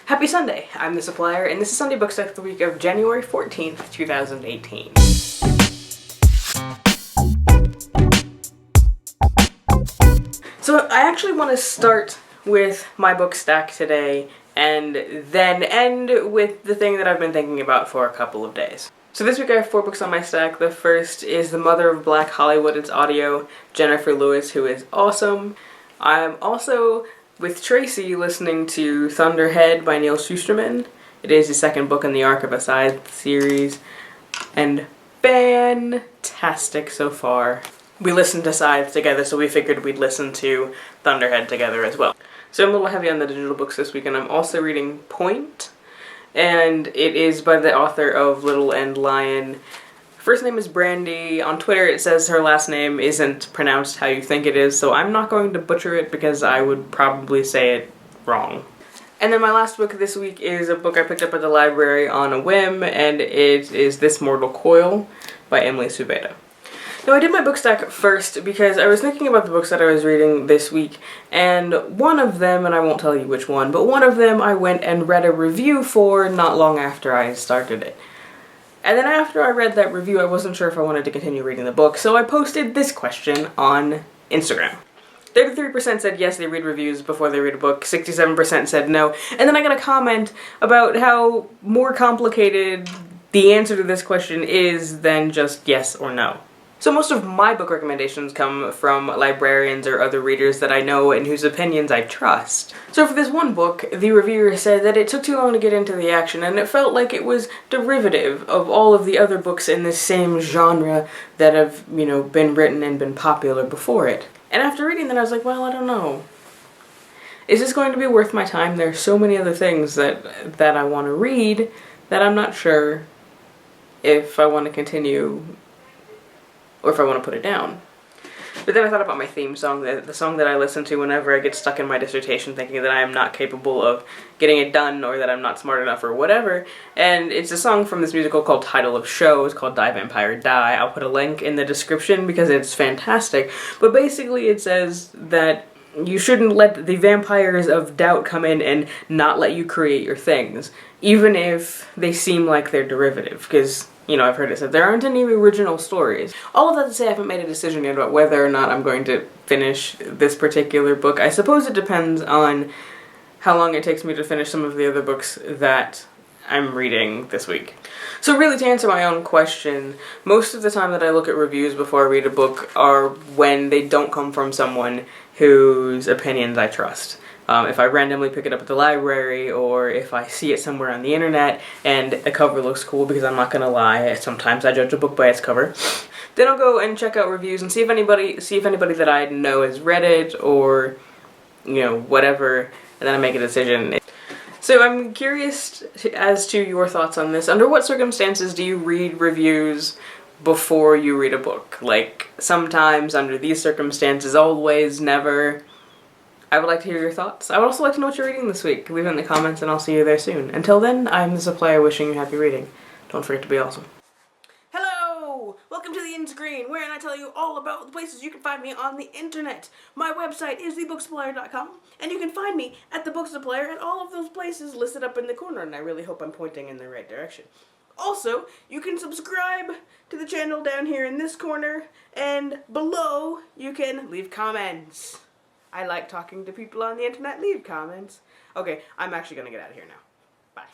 Happy Sunday! I'm the Supplier, and this is Sunday Bookstack the week of January 14th, 2018. So I actually want to start with my book stack today, and then end with the thing that I've been thinking about for a couple of days. So this week I have 4 books on my stack. The first is The Mother of Black Hollywood. It's audio, Jennifer Lewis, who is awesome. I'm also with Tracy listening to Thunderhead by Neil Shusterman. It is the second book in the Arc of a Scythe series, and fantastic so far. We listened to Scythe together, so we figured we'd listen to Thunderhead together as well. So I'm a little heavy on the digital books this week, and I'm also reading Point, and it is by the author of Little and Lion. First name is Brandy. On Twitter it says her last name isn't pronounced how you think it is, so I'm not going to butcher it because I would probably say it wrong. And then my last book this week is a book I picked up at the library on a whim, and it is This Mortal Coil by Emily Subeda. Now I did my book stack first because I was thinking about the books that I was reading this week, and one of them, and I won't tell you which one, but one of them I went and read a review for not long after I started it. And then after I read that review, I wasn't sure if I wanted to continue reading the book, so I posted this question on Instagram. 33% said yes, they read reviews before they read a book, 67% said no, and then I got a comment about how more complicated the answer to this question is than just yes or no. So most of my book recommendations come from librarians or other readers that I know and whose opinions I trust. So for this one book, the reviewer said that it took too long to get into the action, and it felt like it was derivative of all of the other books in this same genre that have, been written and been popular before it. And after reading that, I was like, well, I don't know. Is this going to be worth my time? There are so many other things that I want to read that I'm not sure if I want to continue or if I want to put it down. But then I thought about my theme song, the song that I listen to whenever I get stuck in my dissertation thinking that I am not capable of getting it done or that I'm not smart enough or whatever. And it's a song from this musical called Title of Show. It's called Die Vampire Die. I'll put a link in the description because it's fantastic. But basically it says that you shouldn't let the vampires of doubt come in and not let you create your things, even if they seem like they're derivative, because I've heard it said there aren't any original stories. All of that to say I haven't made a decision yet about whether or not I'm going to finish this particular book. I suppose it depends on how long it takes me to finish some of the other books that I'm reading this week. So really, to answer my own question, most of the time that I look at reviews before I read a book are when they don't come from someone whose opinions I trust. If I randomly pick it up at the library, or if I see it somewhere on the internet and the cover looks cool, because I'm not gonna lie, sometimes I judge a book by its cover, then I'll go and check out reviews and see if anybody that I know has read it, or whatever, and then I make a decision. So I'm curious as to your thoughts on this. Under what circumstances do you read reviews before you read a book? Like, sometimes, under these circumstances, always, never. I would like to hear your thoughts. I would also like to know what you're reading this week. Leave it in the comments and I'll see you there soon. Until then, I'm the Supplier wishing you happy reading. Don't forget to be awesome. Hello! Welcome to the End Screen, wherein I tell you all about the places you can find me on the internet. My website is thebooksupplier.com, and you can find me at the Book Supplier at all of those places listed up in the corner, and I really hope I'm pointing in the right direction. Also, you can subscribe to the channel down here in this corner, and below you can leave comments. I like talking to people on the internet. Leave comments. Okay, I'm actually gonna get out of here now. Bye.